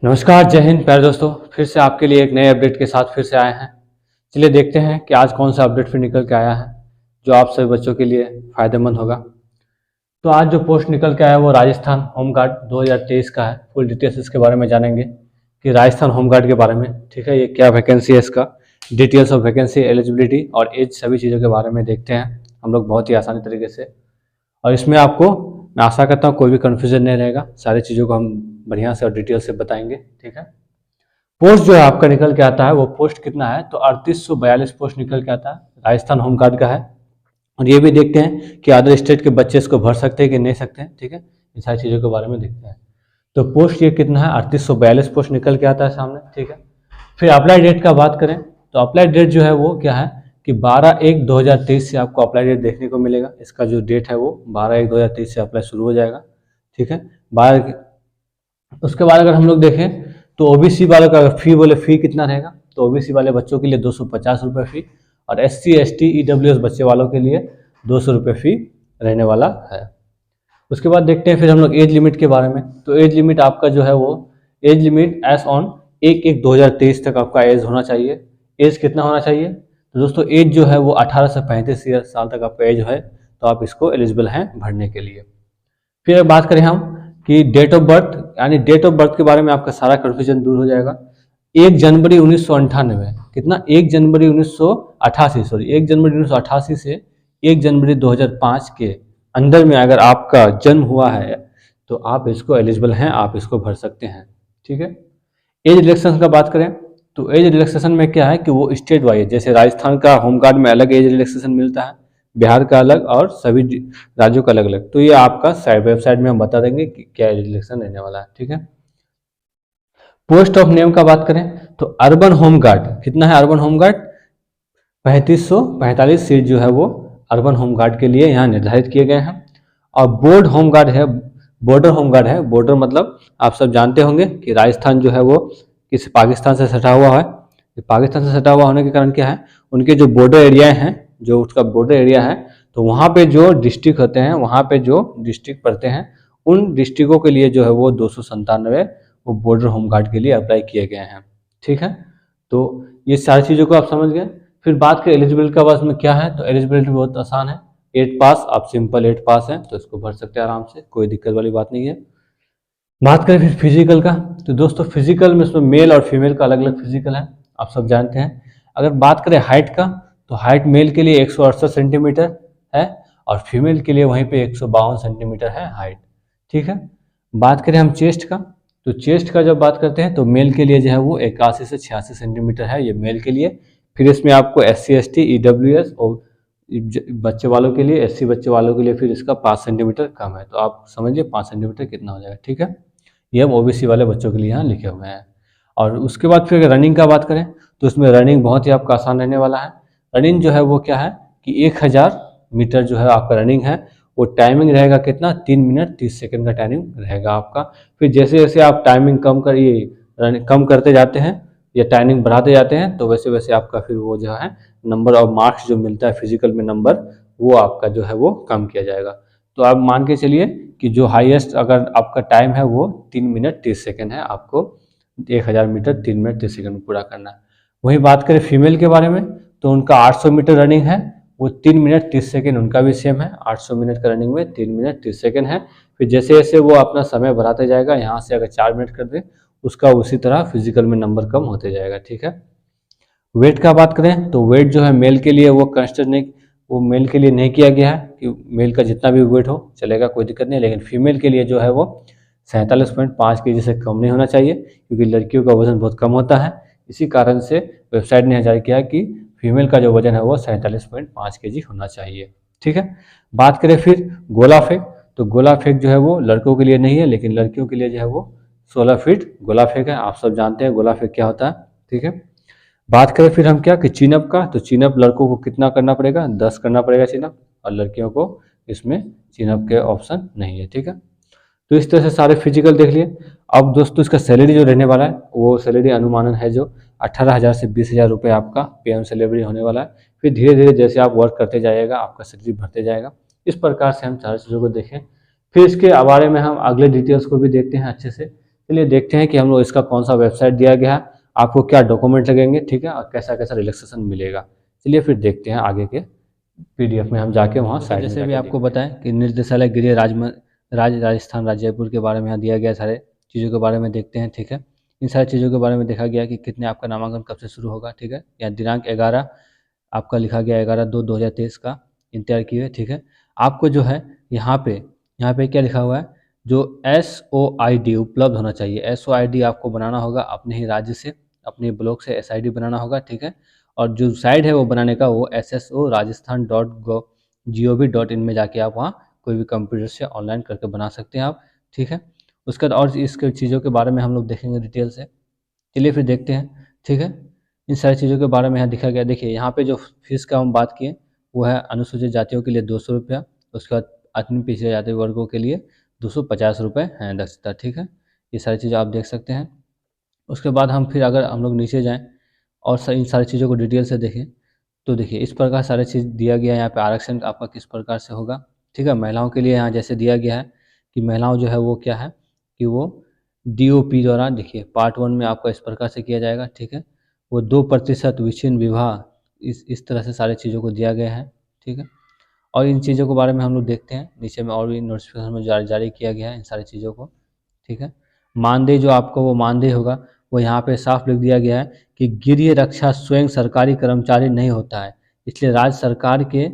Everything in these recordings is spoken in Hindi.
नमस्कार, जय हिंद प्यारे दोस्तों। फिर से आपके लिए एक नए अपडेट के साथ फिर से आए हैं। चलिए देखते हैं कि आज कौन सा अपडेट फिर निकल के आया है जो आप सभी बच्चों के लिए फ़ायदेमंद होगा। तो आज जो पोस्ट निकल के आया वो राजस्थान होमगार्ड 2023 का है। फुल डिटेल्स इसके बारे में जानेंगे कि राजस्थान होमगार्ड के बारे में, ठीक है, ये क्या वैकेंसी है, इसका डिटेल्स ऑफ वैकेंसी, एलिजिबिलिटी और एज, सभी चीज़ों के बारे में देखते हैं हम लोग बहुत ही आसानी तरीके से। और इसमें आपको मैं आशा करता हूँ कोई भी कन्फ्यूजन नहीं रहेगा, सारी चीज़ों को हम बढ़िया से और डिटेल से बताएंगे, ठीक है। पोस्ट जो है आपका निकल के आता है वो पोस्ट कितना है, तो 3842 पोस्ट निकल के आता है, राजस्थान होमगार्ड का है। और ये भी देखते हैं कि अदर स्टेट के बच्चे इसको भर सकते हैं कि नहीं सकते हैं, ठीक है, इन सारी चीज़ों के बारे में देखते हैं। तो पोस्ट ये कितना है, 3842 पोस्ट निकल के आता है सामने, ठीक है। फिर अप्लाई डेट का बात करें तो अप्लाई डेट जो है वो क्या है कि 12/1/2023 से आपको अप्लाई डेट देखने को मिलेगा। इसका जो डेट है वो 12/1/2023 से अप्लाई शुरू हो जाएगा, ठीक है। 12 उसके बाद अगर हम लोग देखें तो ओबीसी वालों का फी बोले फी कितना रहेगा, तो ओबीसी वाले बच्चों के लिए 250 रुपये फी और SC ST EWS बच्चे वालों के लिए 200 रुपये फी रहने वाला है। उसके बाद देखते हैं फिर हम लोग एज लिमिट के बारे में। तो एज लिमिट आपका जो है वो एज लिमिट एज ऑन 1/1/2023 तक आपका एज होना चाहिए। एज कितना होना चाहिए, तो दोस्तों एज जो है वो 18 से 35 साल तक आपका एज है, तो आप इसको एलिजिबल हैं भरने के लिए। फिर बात करें हम कि डेट ऑफ बर्थ, यानी डेट ऑफ बर्थ के बारे में आपका सारा कन्फ्यूजन दूर हो जाएगा। 1 जनवरी 1998, कितना, 1 जनवरी 1988, सॉरी 1 जनवरी 1988 से 1 जनवरी 2005 के अंदर में अगर आपका जन्म हुआ है तो आप इसको एलिजिबल हैं, आप इसको भर सकते हैं, ठीक है। एज रिलैक्सेशन का बात करें तो एज रिलैक्सेशन में क्या है कि वो स्टेट वाइज, जैसे राजस्थान का होमगार्ड में अलग एज रिलैक्सेशन मिलता है, बिहार का अलग और सभी राज्यों का अलग अलग। तो ये आपका वेबसाइट में हम बता देंगे कि क्या एज रिलैक्सेशन रहने वाला है, ठीक है। पोस्ट ऑफ नेम का बात करें तो अर्बन होमगार्ड कितना है, अर्बन होमगार्ड 3545 सीट जो है वो अर्बन होमगार्ड के लिए यहाँ निर्धारित किए गए हैं। और बोर्ड होमगार्ड है, बॉर्डर होमगार्ड है। बॉर्डर मतलब आप सब जानते होंगे कि राजस्थान जो है वो किसी पाकिस्तान से सटा हुआ है। पाकिस्तान से सटा हुआ होने के कारण क्या है, उनके जो बॉर्डर एरिया हैं, जो उसका बॉर्डर एरिया है, तो वहाँ पे जो डिस्ट्रिक्ट होते हैं, वहाँ पे जो डिस्ट्रिक्ट पड़ते हैं, उन डिस्ट्रिक्टों के लिए जो है वो 297 वो बॉर्डर होमगार्ड के लिए अप्लाई किए गए हैं, ठीक है। तो ये सारी चीज़ों को आप समझ गए। फिर बात करें एलिजिबिलिटी का बात में क्या है, तो एलिजिबिलिटी बहुत आसान है। 8 पास, आप सिंपल 8 पास हैं तो इसको भर सकते हैं आराम से, कोई दिक्कत वाली बात नहीं है। बात करें फिर फिजिकल का, तो दोस्तों फिजिकल में इसमें मेल और फीमेल का अलग अलग फिजिकल है, आप सब जानते हैं। अगर बात करें हाइट का तो हाइट मेल के लिए 168 सेंटीमीटर है और फीमेल के लिए वहीं पे 152 सेंटीमीटर है हाइट, ठीक है। बात करें हम चेस्ट का, तो चेस्ट का जब बात करते हैं तो मेल के लिए जो है वो 81 से 86 सेंटीमीटर है, ये मेल के लिए। फिर इसमें आपको SC ST EWS और बच्चे वालों के लिए, SC बच्चे वालों के लिए फिर इसका 5 सेंटीमीटर कम है, तो आप समझिए 5 सेंटीमीटर कितना हो जाएगा, ठीक है। ये हम OBC वाले बच्चों के लिए यहाँ लिखे हुए हैं। और उसके बाद फिर रनिंग का बात करें तो इसमें रनिंग बहुत ही आपका आसान रहने वाला है। रनिंग जो है वो क्या है कि 1000 मीटर जो है आपका रनिंग है, वो टाइमिंग रहेगा कितना, 3 मिनट 30 सेकंड का टाइमिंग रहेगा आपका। फिर जैसे जैसे आप टाइमिंग कम करते जाते हैं या टाइमिंग बढ़ाते जाते हैं तो वैसे वैसे आपका फिर वो जो है नंबर ऑफ मार्क्स जो मिलता है फिजिकल में नंबर, वो आपका जो है वो कम किया जाएगा। तो आप मान के चलिए कि जो हाईएस्ट अगर आपका टाइम है वो 3 मिनट 30 सेकंड है, आपको 1000 मीटर 3 मिनट 30 सेकंड में पूरा करना है। वहीं बात करें फीमेल के बारे में तो उनका 800 मीटर रनिंग है, वो 3 मिनट 30 सेकंड उनका भी सेम है। 800 मिनट का रनिंग में 3 मिनट 30 सेकंड है। फिर जैसे जैसे वो अपना समय बढ़ाते जाएगा, यहाँ से अगर 4 मिनट कर दे उसका उसी तरह फिजिकल में नंबर कम होते जाएगा, ठीक है। वेट का बात करें तो वेट जो है मेल के लिए वो कंसिडर नहीं, वो मेल के लिए नहीं किया गया है कि मेल का जितना भी वेट हो चलेगा, कोई दिक्कत नहीं, लेकिन फीमेल के लिए जो है वो 47.5 kg से कम नहीं होना चाहिए, क्योंकि लड़कियों का वजन बहुत कम होता है। इसी कारण से वेबसाइट ने जारी किया कि फीमेल का जो वजन है वो 47.5 kg होना चाहिए, ठीक है। बात करें फिर गोला फेंक, तो गोला फेंक जो है वो लड़कों के लिए नहीं है, लेकिन लड़कियों के लिए जो है वो 16 फीट गोला फेंक है। आप सब जानते हैं गोला फेंक क्या होता है, ठीक है। बात करें फिर हम क्या कि चिनअप का, तो चिनअप लड़कों को कितना करना पड़ेगा, 10 करना पड़ेगा चिनअप, और लड़कियों को इसमें चिनअप के ऑप्शन नहीं है, ठीक है। तो इस तरह से सारे फिजिकल देख लिए। अब दोस्तों इसका सैलरी जो रहने वाला है वो सैलरी अनुमानन है जो 18,000 से 20,000 रुपये आपका PM सैलरी होने वाला है। फिर धीरे धीरे जैसे आप वर्क करते जाइएगा आपका सैलरी बढ़ते जाएगा। इस प्रकार से हम सारी चीज़ों को देखें। फिर इसके बारे में हम अगले डिटेल्स को भी देखते हैं अच्छे से चलिए देखते हैं कि हम लोग इसका कौन सा वेबसाइट दिया गया है, आपको क्या डॉक्यूमेंट लगेंगे, ठीक है, और कैसा कैसा रिलैक्सेशन मिलेगा। चलिए फिर देखते हैं आगे के पीडीएफ में हम जाके वहाँ साइड में जैसे भी आपको बताएं कि निर्देशालय गृह राजस्थान राज्य जयपुर के बारे में यहाँ दिया गया, सारे चीज़ों के बारे में देखते हैं, ठीक है। इन सारी चीज़ों के बारे में देखा गया कि कितने आपका नामांकन कब से शुरू होगा, ठीक है। या दिनांक 11 आपका लिखा गया 11/2/2023 का इंतजार किए, ठीक है। आपको जो है यहाँ पे क्या लिखा हुआ है, जो SOID उपलब्ध होना चाहिए। SOID आपको बनाना होगा अपने ही राज्य से, अपने ब्लॉक से SID बनाना होगा, ठीक है। और जो साइट है वो बनाने का वो sso.rajasthan.gov.in में जाके आप वहाँ कोई भी कंप्यूटर से ऑनलाइन करके बना सकते हैं आप, ठीक है। उसके बाद और इसके चीज़ों के बारे में हम लोग देखेंगे डिटेल से। चलिए फिर देखते हैं, ठीक है। इन सारी चीज़ों के बारे में यहाँ दिखा गया। देखिए यहाँ पे जो फीस का हम बात किए वो है अनुसूचित जातियों के लिए 200 रुपया, उसके बाद अन्य पिछड़े जाति वर्गों के लिए 250 रुपये हैं दक्षता, ठीक है। ये सारी चीज़ें आप देख सकते हैं। उसके बाद हम फिर अगर हम लोग नीचे जाएँ और इन सारी चीज़ों को डिटेल से देखें तो देखिए इस प्रकार सारे चीज़ दिया गया है। यहाँ पे आरक्षण आपका किस प्रकार से होगा, ठीक है। महिलाओं के लिए यहाँ जैसे दिया गया है कि महिलाओं जो है वो क्या है कि वो DOP द्वारा, देखिए पार्ट 1 में आपका इस प्रकार से किया जाएगा, ठीक है। वो 2% विच्छिन्न विवाह, इस तरह से सारी चीज़ों को दिया गया है, ठीक है। और इन चीज़ों के बारे में हम लोग देखते हैं नीचे में, और भी नोटिफिकेशन में जारी किया गया है इन सारी चीज़ों को, ठीक है। मानदेय जो आपको वो मानदेय होगा वो यहाँ पे साफ लिख दिया गया है कि गृह रक्षा स्वयं सरकारी कर्मचारी नहीं होता है, इसलिए राज्य सरकार के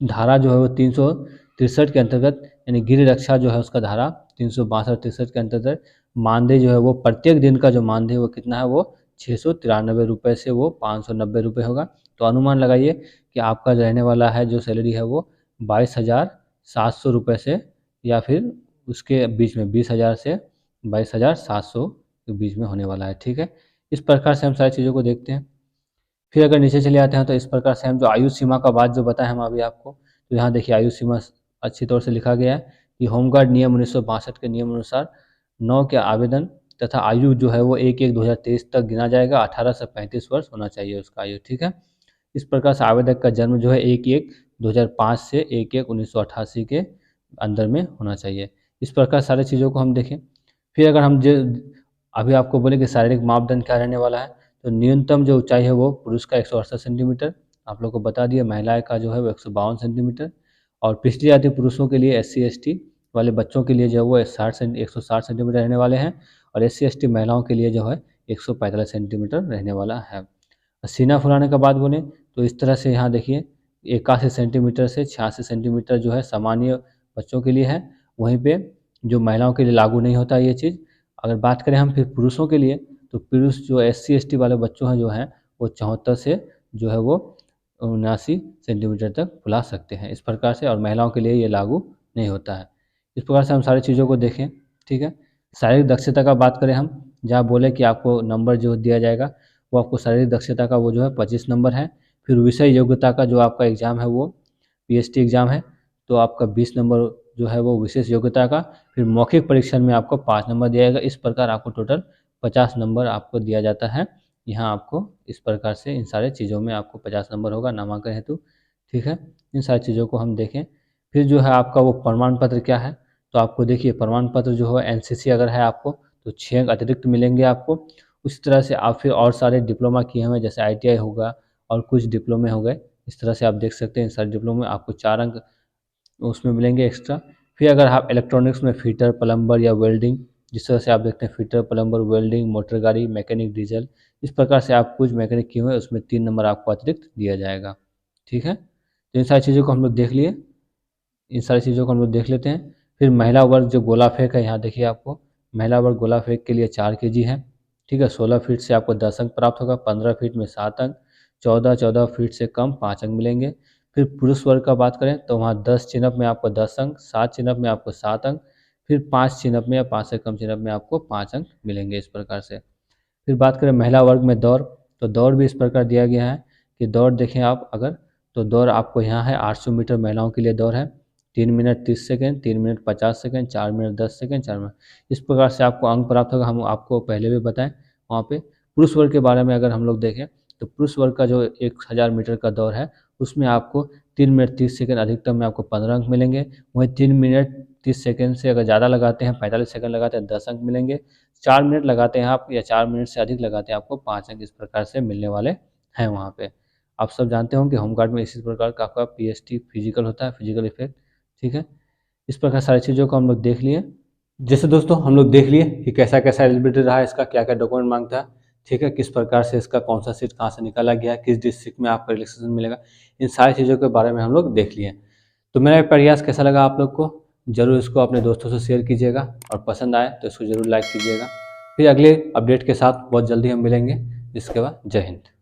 धारा जो है वो 363 के अंतर्गत, यानी गृह रक्षा जो है उसका धारा 362-63 के अंतर्गत मानदेय जो है वो प्रत्येक दिन का जो मानदेय वो कितना है, वो 693 रुपये से वो 590 रुपये होगा। तो अनुमान लगाइए कि आपका रहने वाला है जो सैलरी है वो 22,700 रुपये से, या फिर उसके बीच में 20,000 से 22,700 के बीच में होने वाला है, ठीक है। इस प्रकार से हम सारी चीज़ों को देखते हैं। फिर अगर नीचे चले आते हैं तो इस प्रकार से हम जो आयु सीमा का बात जो बताएं हम अभी आपको, तो यहाँ देखिए आयु सीमा अच्छी तौर से लिखा गया है कि होमगार्ड नियम 1962 के नियम अनुसार 9 के आवेदन तथा आयु जो है वो 1/1/2023 तक गिना जाएगा। 18 से 35 वर्ष होना चाहिए उसका आयु, ठीक है। इस प्रकार से आवेदक का जन्म जो है 1/1/2005 से 1/1/1988 के अंदर में होना चाहिए। इस प्रकार सारी चीज़ों को हम देखें। फिर अगर हम जो अभी आपको बोले कि शारीरिक मापदंड क्या रहने वाला है, तो न्यूनतम जो ऊंचाई है वो पुरुष का 168 सेंटीमीटर, आप लोग को बता दिए। महिला का जो है वो 152 सेंटीमीटर, और पिछड़ी जाति पुरुषों के लिए SC/ST वाले बच्चों के लिए जो है वो 160 सेंटीमीटर रहने वाले हैं, और SC/ST महिलाओं के लिए जो है 145 सेंटीमीटर रहने वाला है। सीना फुलाने का बात बोलें तो इस तरह से यहाँ देखिए 81 सेंटीमीटर से 86 सेंटीमीटर जो है सामान्य बच्चों के लिए है, वहीं पे जो महिलाओं के लिए लागू नहीं होता ये चीज़। अगर बात करें हम फिर पुरुषों के लिए, तो पुरुष जो SC/ST वाले बच्चों हैं जो हैं वो 74 से जो है वो 79 सेंटीमीटर तक फुला सकते हैं इस प्रकार से, और महिलाओं के लिए ये लागू नहीं होता है। इस प्रकार से हम सारी चीज़ों को देखें, ठीक है। शारीरिक दक्षता का बात करें हम, जहाँ बोले कि आपको नंबर जो दिया जाएगा वो आपको शारीरिक दक्षता का वो जो है 25 नंबर है। फिर विषय योग्यता का जो आपका एग्ज़ाम है वो PST एग्ज़ाम है, तो आपका 20 नंबर जो है वो विशेष योग्यता का। फिर मौखिक परीक्षण में आपको 5 नंबर दिया जाएगा। इस प्रकार आपको टोटल 50 नंबर आपको दिया जाता है। यहाँ आपको इस प्रकार से इन सारे चीज़ों में आपको 50 नंबर होगा नामांकन हेतु, ठीक है। इन सारी चीज़ों को हम देखें। फिर जो है आपका वो प्रमाण पत्र क्या है, तो आपको देखिए प्रमाण पत्र जो है NCC अगर है आपको तो 6 अंक अतिरिक्त मिलेंगे आपको। उसी तरह से आप फिर और सारे डिप्लोमा किए हुए जैसे ITI होगा और कुछ डिप्लोमे हो गए, इस तरह से आप देख सकते हैं इन सारे डिप्लोमे में आपको 4 अंक उसमें मिलेंगे एक्स्ट्रा। फिर अगर आप इलेक्ट्रॉनिक्स में फिटर, प्लम्बर या वेल्डिंग, जिस तरह से आप देखते हैं फिटर, प्लम्बर, वेल्डिंग, मोटर गाड़ी, मैकेनिक, डीजल, इस प्रकार से आप कुछ मैकेनिक किए हुए हैं उसमें 3 नंबर आपको अतिरिक्त दिया जाएगा, ठीक है। तो इन सारी चीज़ों को हम लोग देख लिए, इन सारी चीज़ों को हम लोग देख लेते हैं। फिर महिला वर्ग जो गोला फेंक है, यहाँ देखिए आपको महिला वर्ग गोला फेंक के लिए 4 kg है, ठीक है। 16 फीट से आपको 10 अंक प्राप्त होगा, 15 फीट में 7 अंक, 14 फीट से कम 5 अंक मिलेंगे। फिर पुरुष वर्ग का बात करें तो वहाँ 10 चिनअप में आपको 10 अंक, 7 चिनअप में आपको 7 अंक, फिर 5 चिनअप में या 5 से कम चिनअप में आपको 5 अंक मिलेंगे इस प्रकार से। फिर बात करें महिला वर्ग में दौड़, तो दौड़ भी इस प्रकार दिया गया है कि दौड़ देखें आप अगर, तो दौड़ आपको यहाँ है 800 मीटर महिलाओं के लिए दौड़ है, 3 minute 30 second, 3 minute 50 second, 4 minute 10 second, 4 minute, इस प्रकार से आपको अंक प्राप्त होगा। हम आपको पहले भी बताएं वहाँ पे। पुरुष वर्ग के बारे में अगर हम लोग देखें तो पुरुष वर्ग का जो 1000 मीटर का दौड़ है उसमें आपको 3 मिनट 30 सेकेंड अधिकतम में आपको 15 अंक मिलेंगे। वहीं 3 मिनट 30 सेकंड से अगर ज़्यादा लगाते हैं, 45 सेकंड लगाते हैं, 10 अंक मिलेंगे। 4 मिनट लगाते हैं आप या 4 मिनट से अधिक लगाते हैं, आपको 5 अंक इस प्रकार से मिलने वाले हैं वहाँ पे। आप सब जानते होंगे होमगार्ड में इसी प्रकार का आपका पीएसटी फिजिकल होता है, फिजिकल इफेक्ट, ठीक है। इस प्रकार सारी चीज़ों को हम लोग देख लिए। जैसे दोस्तों हम लोग देख लिए कि कैसा कैसा एलिजिबिलिटी रहा है, इसका क्या क्या डॉक्यूमेंट मांगता है, ठीक है, किस प्रकार से इसका कौन सा सीट कहाँ से निकाला गया है, किस डिस्ट्रिक्ट में आपको रिलैक्सेशन मिलेगा, इन सारी चीज़ों के बारे में हम लोग देख लिए। तो मेरा प्रयास कैसा लगा आप लोग को, ज़रूर इसको अपने दोस्तों से शेयर कीजिएगा और पसंद आए तो इसको ज़रूर लाइक कीजिएगा। फिर अगले अपडेट के साथ बहुत जल्दी हम मिलेंगे। इसके बाद जय हिंद।